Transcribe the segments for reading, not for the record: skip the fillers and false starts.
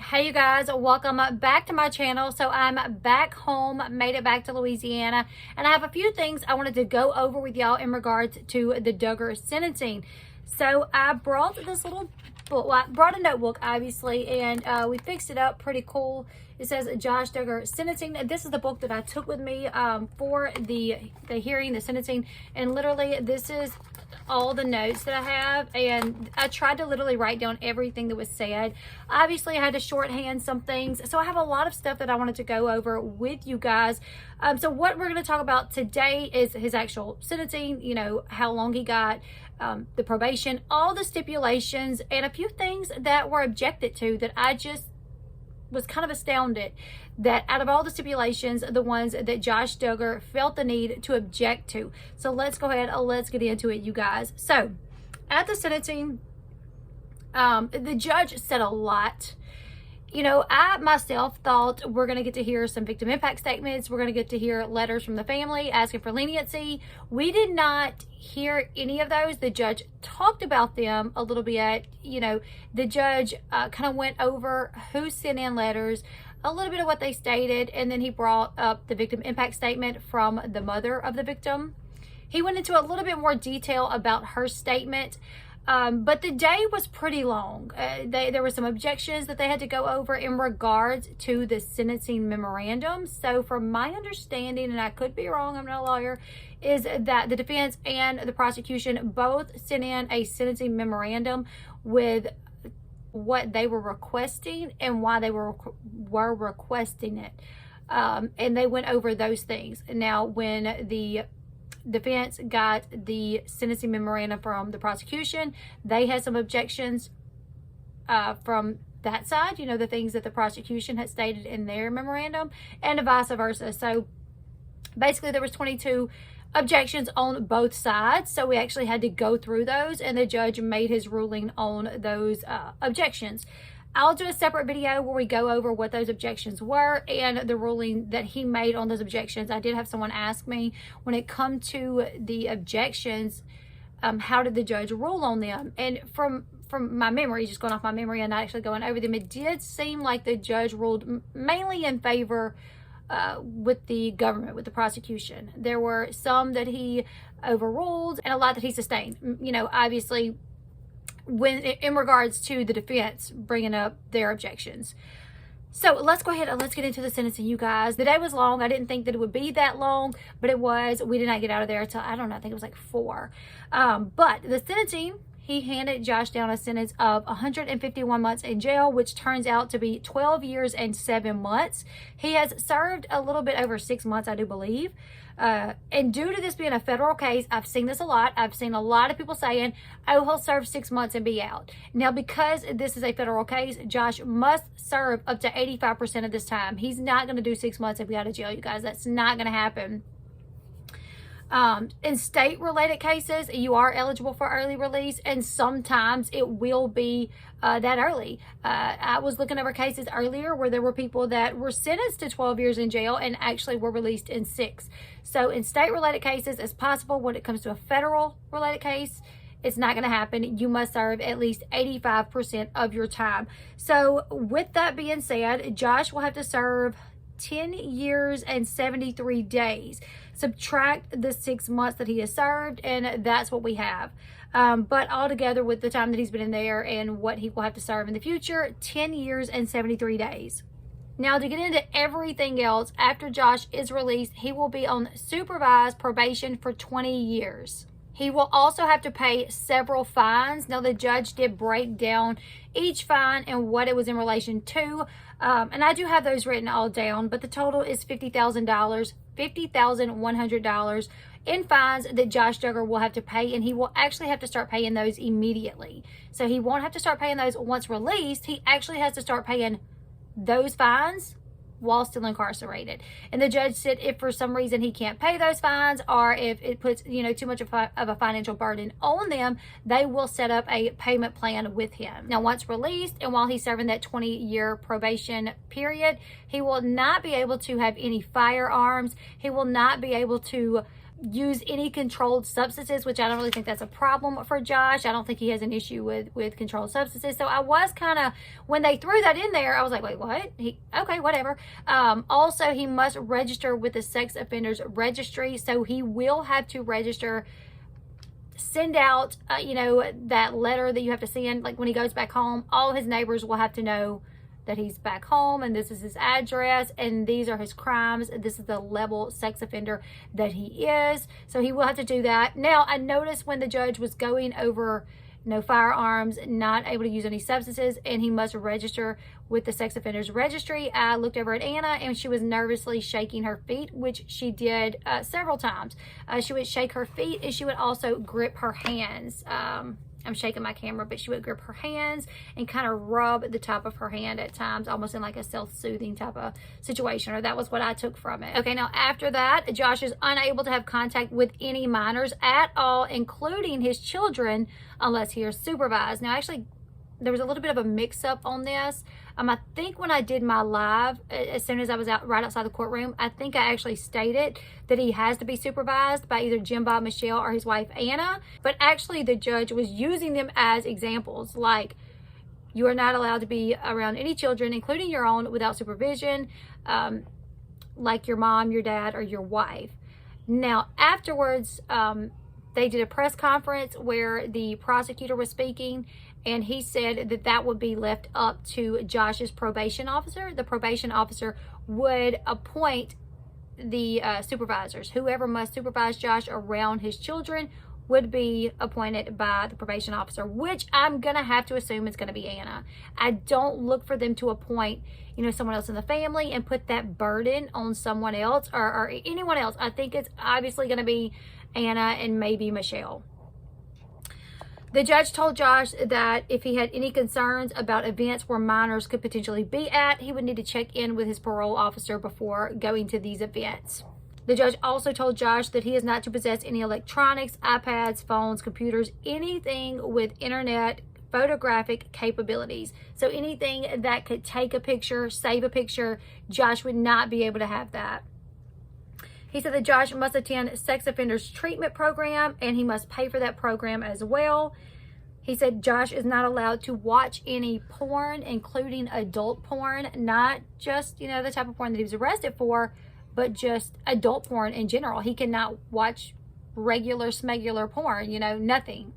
Hey you guys, welcome back to my channel. So I'm back home, made it back to Louisiana, and I have a few things I wanted to go over with y'all in regards to the Duggar sentencing. So I brought this little book, well, I brought a notebook obviously, and we fixed it up pretty cool. It says Josh Duggar sentencing. This is the book that I took with me for the hearing, the sentencing, and literally this is all the notes that I have, and I tried to literally write down everything that was said. Obviously I had to shorthand some things, so I have a lot of stuff that I wanted to go over with you guys. So what we're going to talk about today is his actual sentencing, you know, how long he got, the probation, all the stipulations, and a few things that were objected to that I just was kind of astounded that out of all the stipulations, the ones that Josh Duggar felt the need to object to. So let's go ahead, let's get into it, you guys. So at the sentencing, the judge said a lot. You know, I myself thought we're going to get to hear some victim impact statements. We're going to get to hear letters from the family asking for leniency. We did not hear any of those. The judge talked about them a little bit. You know, the judge kind of went over who sent in letters, a little bit of what they stated, and then he brought up the victim impact statement from the mother of the victim. He went into a little bit more detail about her statement. But the day was pretty long. There were some objections that they had to go over in regards to the sentencing memorandum. So from my understanding, and I could be wrong, I'm not a lawyer, is that the defense and the prosecution both sent in a sentencing memorandum with what they were requesting and why they were requesting it. And they went over those things. Now, when the defense got the sentencing memorandum from the prosecution, they had some objections from that side, you know, the things that the prosecution had stated in their memorandum, and vice versa. So basically there was 22 objections on both sides, so we actually had to go through those, and the judge made his ruling on those objections. I'll do a separate video where we go over what those objections were and the ruling that he made on those objections. I did have someone ask me, when it come to the objections, how did the judge rule on them? And from my memory, just going off my memory and not actually going over them, it did seem like the judge ruled mainly in favor with the government, with the prosecution. There were some that he overruled and a lot that he sustained. You know, obviously, when in regards to the defense bringing up their objections. So let's go ahead and let's get into the sentencing, you guys. The day was long. I didn't think that it would be that long, but it was. We did not get out of there until, I don't know, I think it was like 4. But the sentencing, he handed Josh down a sentence of 151 months in jail, which turns out to be 12 years and 7 months. He has served a little bit over 6 months, I do believe. And due to this being a federal case, I've seen this a lot. I've seen a lot of people saying, oh, he'll serve 6 months and be out. Now, because this is a federal case, Josh must serve up to 85% of this time. He's not going to do 6 months and be out of jail, you guys. That's not going to happen. In state-related cases, you are eligible for early release, and sometimes it will be that early. I was looking over cases earlier where there were people that were sentenced to 12 years in jail and actually were released in 6. So in state-related cases, it's possible. When it comes to a federal-related case, it's not going to happen. You must serve at least 85% of your time. So with that being said, Josh will have to serve 10 years and 73 days. Subtract the 6 months that he has served, and that's what we have. But altogether, with the time that he's been in there and what he will have to serve in the future, 10 years and 73 days. Now, to get into everything else, after Josh is released, he will be on supervised probation for 20 years. He will also have to pay several fines. Now, the judge did break down each fine and what it was in relation to. And I do have those written all down, but the total is $50,000, $50,100 in fines that Josh Duggar will have to pay, and he will actually have to start paying those immediately. So he won't have to start paying those once released. He actually has to start paying those fines while still incarcerated. And the judge said if for some reason he can't pay those fines, or if it puts, you know, too much of a financial burden on them, they will set up a payment plan with him. Now, once released and while he's serving that 20-year probation period, he will not be able to have any firearms. He will not be able to use any controlled substances, which I don't really think that's a problem for Josh. I don't think he has an issue with controlled substances. So I was kind of, when they threw that in there, I was like, wait, what? Okay, whatever. Also, he must register with the Sex Offenders Registry. So he will have to register, send out, that letter that you have to send, like when he goes back home. All his neighbors will have to know that he's back home, and this is his address, and these are his crimes. This is the level sex offender that he is. So he will have to do that. Now, I noticed when the judge was going over no firearms, not able to use any substances, and he must register with the Sex Offenders Registry, I looked over at Anna, and she was nervously shaking her feet, which she did several times. She would shake her feet, and she would also grip her hands. I'm shaking my camera, but she would grip her hands and kind of rub the top of her hand at times, almost in like a self-soothing type of situation, or that was what I took from it. Okay, now after that, Josh is unable to have contact with any minors at all, including his children, unless he is supervised. Now, actually, there was a little bit of a mix-up on this. I think when I did my live, as soon as I was right outside the courtroom, I think I actually stated that he has to be supervised by either Jim Bob Michelle or his wife Anna. But actually, the judge was using them as examples, like, you are not allowed to be around any children, including your own, without supervision, like your mom, your dad, or your wife. Now, afterwards, they did a press conference where the prosecutor was speaking, and he said that that would be left up to Josh's probation officer. The probation officer would appoint the supervisors. Whoever must supervise Josh around his children would be appointed by the probation officer, which I'm going to have to assume is going to be Anna. I don't look for them to appoint, someone else in the family and put that burden on someone else or anyone else. I think it's obviously going to be Anna and maybe Michelle. The judge told Josh that if he had any concerns about events where minors could potentially be at, he would need to check in with his parole officer before going to these events. The judge also told Josh that he is not to possess any electronics, iPads, phones, computers, anything with internet photographic capabilities. So anything that could take a picture, save a picture, Josh would not be able to have that. He said that Josh must attend sex offenders treatment program, and he must pay for that program as well. He said Josh is not allowed to watch any porn, including adult porn, not just, the type of porn that he was arrested for, but just adult porn in general. He cannot watch regular, smegular porn, nothing.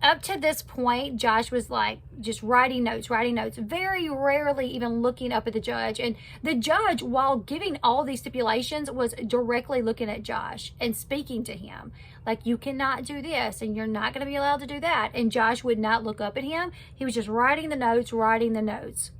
Up to this point, Josh was like just writing notes, very rarely even looking up at the judge. And the judge, while giving all these stipulations, was directly looking at Josh and speaking to him. Like, you cannot do this and you're not going to be allowed to do that. And Josh would not look up at him. He was just writing the notes.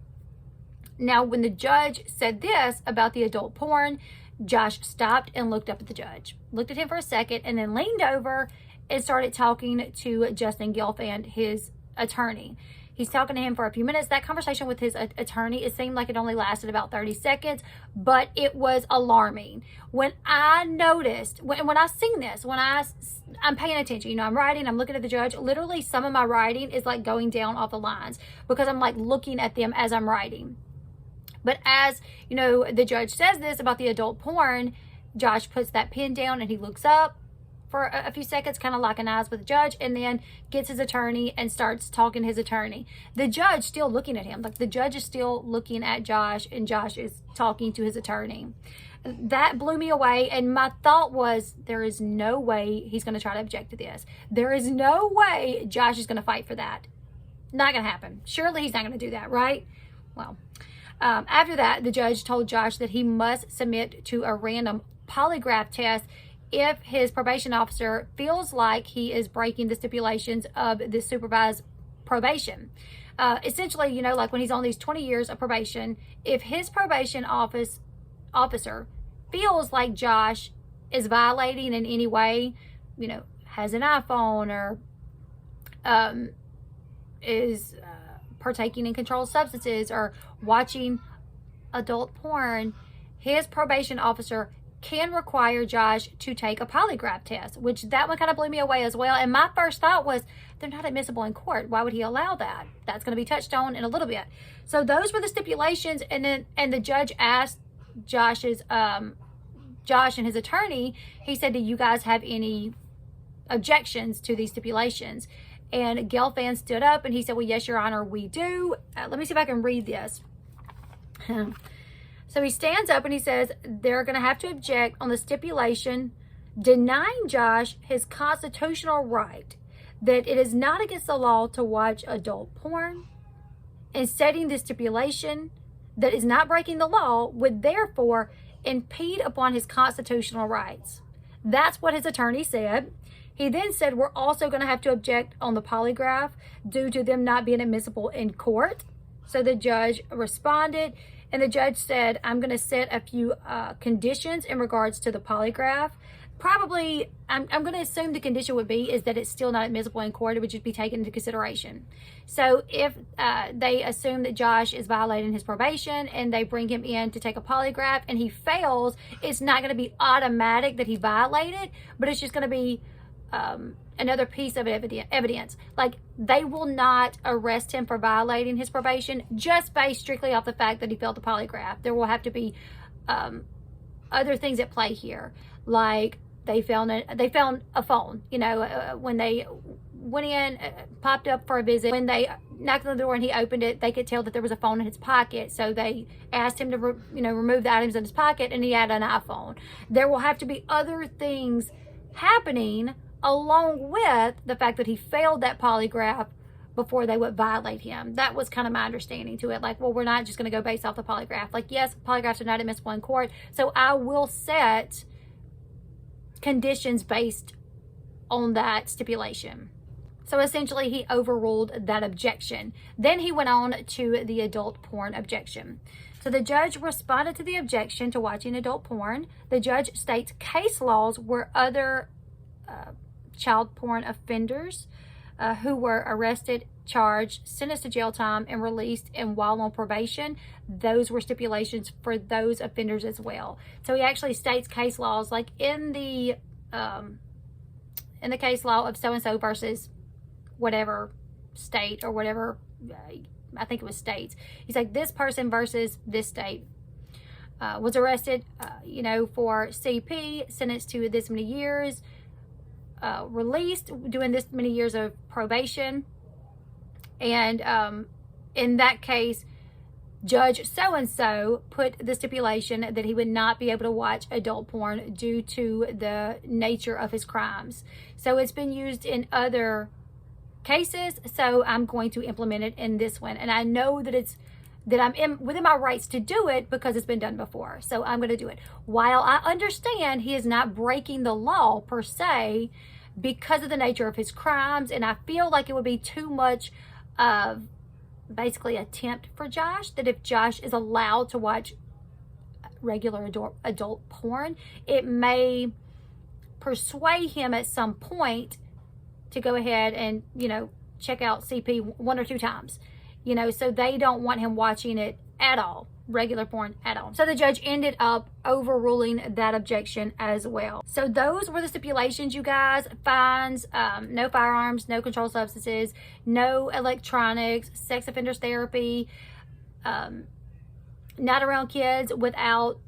Now, when the judge said this about the adult porn, Josh stopped and looked up at the judge, looked at him for a second, and then leaned over and started talking to Justin Gelfand, his attorney. He's talking to him for a few minutes. That conversation with his attorney, it seemed like it only lasted about 30 seconds, but it was alarming. When I noticed, when I seen this, I'm paying attention, I'm writing, I'm looking at the judge. Literally, some of my writing is like going down off the lines because I'm like looking at them as I'm writing. But as, the judge says this about the adult porn, Josh puts that pen down and he looks up for a few seconds, kind of locking eyes with the judge, and then gets his attorney and starts talking to his attorney. The judge still looking at him. Like, the judge is still looking at Josh, and Josh is talking to his attorney. That blew me away, and my thought was, there is no way he's going to try to object to this. There is no way Josh is going to fight for that. Not going to happen. Surely he's not going to do that, right? Well, after that, the judge told Josh that he must submit to a random polygraph test if his probation officer feels like he is breaking the stipulations of the supervised probation. Essentially, like when he's on these 20 years of probation, if his probation officer feels like Josh is violating in any way, has an iPhone or is partaking in controlled substances or watching adult porn, his probation officer can require Josh to take a polygraph test, which that one kind of blew me away as well. And my first thought was, they're not admissible in court. Why would he allow that? That's going to be touched on in a little bit. So those were the stipulations. And the judge asked Josh's Josh and his attorney, he said, do you guys have any objections to these stipulations? And Gelfand stood up and he said, well, yes, Your Honor, we do. Let me see if I can read this. So he stands up and he says, they're going to have to object on the stipulation denying Josh his constitutional right that it is not against the law to watch adult porn, and setting the stipulation that is not breaking the law would therefore impede upon his constitutional rights. That's what his attorney said. He then said, we're also going to have to object on the polygraph due to them not being admissible in court. So the judge responded, and the judge said, I'm going to set a few conditions in regards to the polygraph. Probably, I'm going to assume the condition would be is that it's still not admissible in court. It would just be taken into consideration. So if they assume that Josh is violating his probation and they bring him in to take a polygraph and he fails, it's not going to be automatic that he violated, but it's just going to be another piece of evidence. Like, they will not arrest him for violating his probation just based strictly off the fact that he failed the polygraph. There will have to be other things at play here, like they found a phone, you know, when they went in, popped up for a visit. When they knocked on the door and he opened it, they could tell that there was a phone in his pocket. So they asked him to, remove the items in his pocket, and he had an iPhone. There will have to be other things happening along with the fact that he failed that polygraph before they would violate him. That was kind of my understanding to it. Like, well, we're not just going to go based off the polygraph. Like, yes, polygraphs are not admissible in court, so I will set conditions based on that stipulation. So essentially, he overruled that objection. Then he went on to the adult porn objection. So the judge responded to the objection to watching adult porn. The judge states case laws where other child porn offenders who were arrested, charged, sentenced to jail time, and released and while on probation, those were stipulations for those offenders as well. So he actually states case laws, like in the case law of so-and-so versus whatever state or whatever, I think it was states. He's like, this person versus this state was arrested, for CP, sentenced to this many years, released, doing this many years of probation. And in that case, Judge so-and-so put the stipulation that he would not be able to watch adult porn due to the nature of his crimes. So it's been used in other cases, so I'm going to implement it in this one. And I know that I'm within my rights to do it because it's been done before. So I'm going to do it. While I understand he is not breaking the law per se because of the nature of his crimes, and I feel like it would be too much of basically a tempt for Josh, that if Josh is allowed to watch regular adult porn, it may persuade him at some point to go ahead and, check out CP one or two times, so they don't want him watching it at all, regular porn at all. So the judge ended up overruling that objection as well. So those were the stipulations, you guys. Fines, no firearms, no controlled substances, no electronics, sex offenders therapy, not around kids without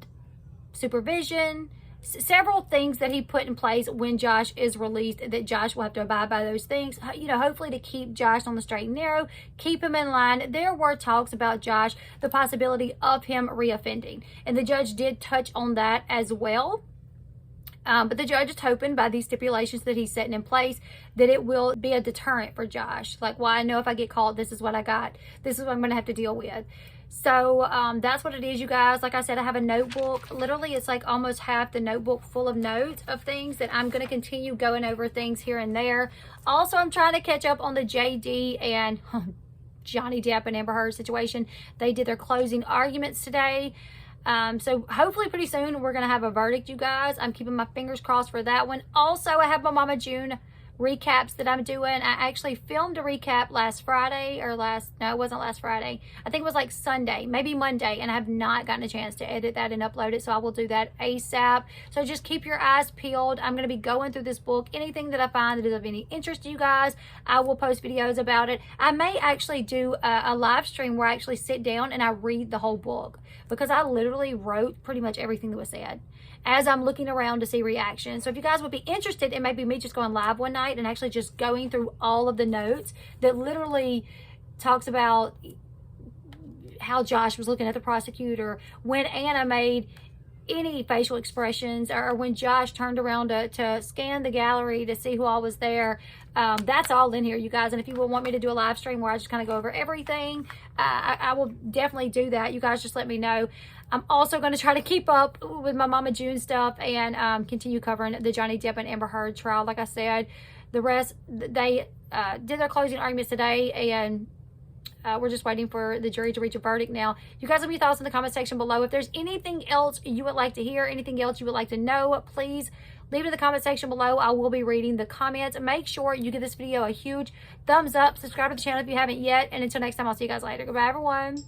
supervision. Several things that he put in place when Josh is released, that Josh will have to abide by those things, hopefully to keep Josh on the straight and narrow, keep him in line. There were talks about Josh, the possibility of him reoffending, and the judge did touch on that as well. But the judge is hoping by these stipulations that he's setting in place that it will be a deterrent for Josh. Like, well, I know if I get caught, this is what I got. This is what I'm going to have to deal with. So that's what it is, you guys. Like I said, I have a notebook. Literally, it's like almost half the notebook full of notes of things that I'm going to continue going over things here and there. Also, I'm trying to catch up on the JD and Johnny Depp and Amber Heard situation. They did their closing arguments today. So hopefully pretty soon we're going to have a verdict, you guys. I'm keeping my fingers crossed for that one. Also, I have my Mama June recaps that I'm doing. I actually filmed a recap last Friday, no, it wasn't last Friday. I think it was like Sunday, maybe Monday, and I have not gotten a chance to edit that and upload it, so I will do that ASAP. So just keep your eyes peeled. I'm going to be going through this book. Anything that I find that is of any interest to you guys, I will post videos about it. I may actually do a live stream where I actually sit down and I read the whole book, because I literally wrote pretty much everything that was said. as I'm looking around to see reactions. So if you guys would be interested in maybe me just going live one night and actually just going through all of the notes that literally talks about how Josh was looking at the prosecutor, when Anna made any facial expressions, or when Josh turned around to scan the gallery to see who all was there. That's all in here, you guys. And if you would want me to do a live stream where I just kind of go over everything, I will definitely do that. You guys just let me know. I'm also going to try to keep up with my Mama June stuff and continue covering the Johnny Depp and Amber Heard trial. Like I said, the rest, they did their closing arguments today, and we're just waiting for the jury to reach a verdict now. You guys leave your thoughts in the comment section below. If there's anything else you would like to hear, anything else you would like to know, please leave it in the comment section below. I will be reading the comments. Make sure you give this video a huge thumbs up. Subscribe to the channel if you haven't yet. And until next time, I'll see you guys later. Goodbye, everyone.